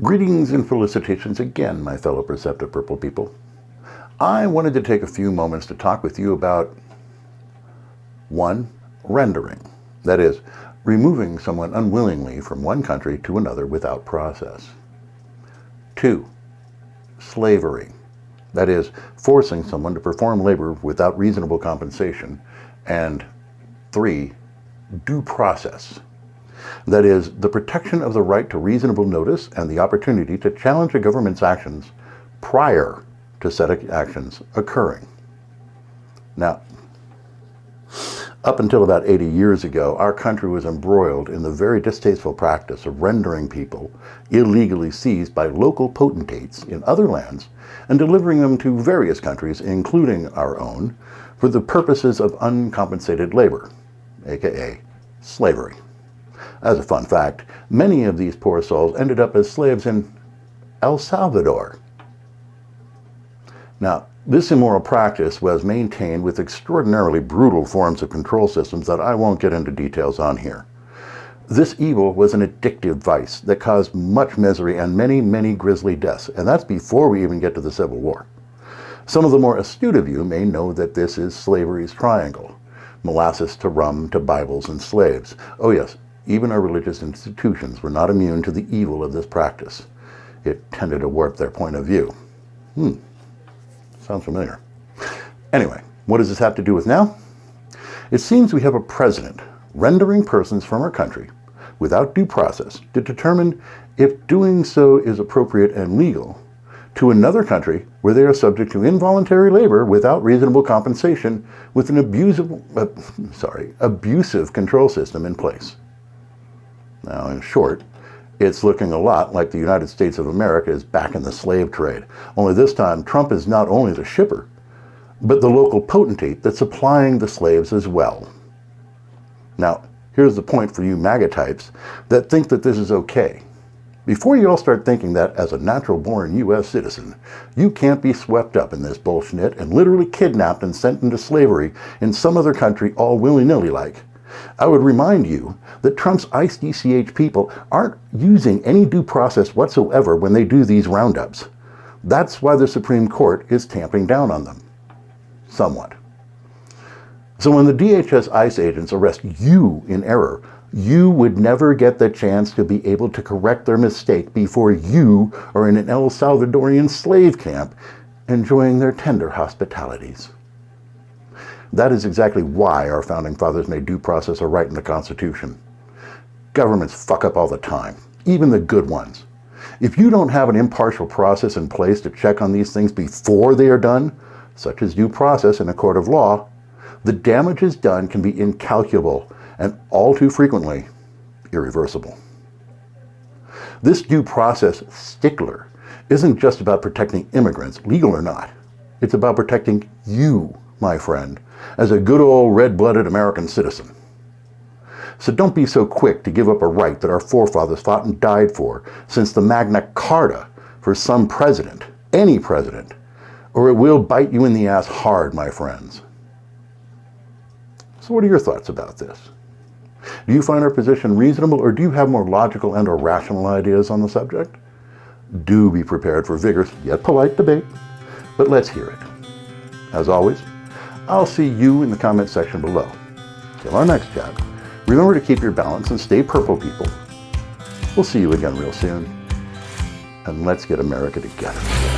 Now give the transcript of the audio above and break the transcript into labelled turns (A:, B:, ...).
A: Greetings and felicitations again, my fellow perceptive purple people. I wanted to take a few moments to talk with you about 1. Rendering. That is, removing someone unwillingly from one country to another without process. 2. Slavery. That is, forcing someone to perform labor without reasonable compensation. And 3. Due process. That is, the protection of the right to reasonable notice and the opportunity to challenge a government's actions prior to said actions occurring. Now, up until about 80 years ago, our country was embroiled in the very distasteful practice of rendering people illegally seized by local potentates in other lands and delivering them to various countries, including our own, for the purposes of uncompensated labor, aka slavery. As a fun fact, many of these poor souls ended up as slaves in El Salvador. Now, this immoral practice was maintained with extraordinarily brutal forms of control systems that I won't get into details on here. This evil was an addictive vice that caused much misery and many, many grisly deaths, and that's before we even get to the Civil War. Some of the more astute of you may know that this is slavery's triangle: molasses to rum to Bibles and slaves. Oh yes, even our religious institutions were not immune to the evil of this practice. It tended to warp their point of view. Sounds familiar. Anyway, what does this have to do with now? It seems we have a president rendering persons from our country without due process to determine if doing so is appropriate and legal to another country where they are subject to involuntary labor without reasonable compensation with an abusive control system in place. Now, in short, it's looking a lot like the United States of America is back in the slave trade. Only this time, Trump is not only the shipper, but the local potentate that's supplying the slaves as well. Now, here's the point for you MAGA types that think that this is okay. Before you all start thinking that as a natural-born U.S. citizen, you can't be swept up in this bullshit and literally kidnapped and sent into slavery in some other country all willy-nilly like, I would remind you that Trump's ICE-DCH people aren't using any due process whatsoever when they do these roundups. That's why the Supreme Court is tamping down on them. Somewhat. So when the DHS ICE agents arrest you in error, you would never get the chance to be able to correct their mistake before you are in an El Salvadorian slave camp enjoying their tender hospitalities. That is exactly why our founding fathers made due process a right in the Constitution. Governments fuck up all the time, even the good ones. If you don't have an impartial process in place to check on these things before they are done, such as due process in a court of law, the damages done can be incalculable and all too frequently irreversible. This due process stickler isn't just about protecting immigrants, legal or not. It's about protecting you, my friend, as a good old red-blooded American citizen. So don't be so quick to give up a right that our forefathers fought and died for since the Magna Carta for some president, any president, or it will bite you in the ass hard, my friends. So what are your thoughts about this? Do you find our position reasonable, or do you have more logical and or rational ideas on the subject? Do be prepared for vigorous yet polite debate, but let's hear it. As always, I'll see you in the comment section below. Till our next chat, remember to keep your balance and stay purple, people. We'll see you again real soon, and let's get America together.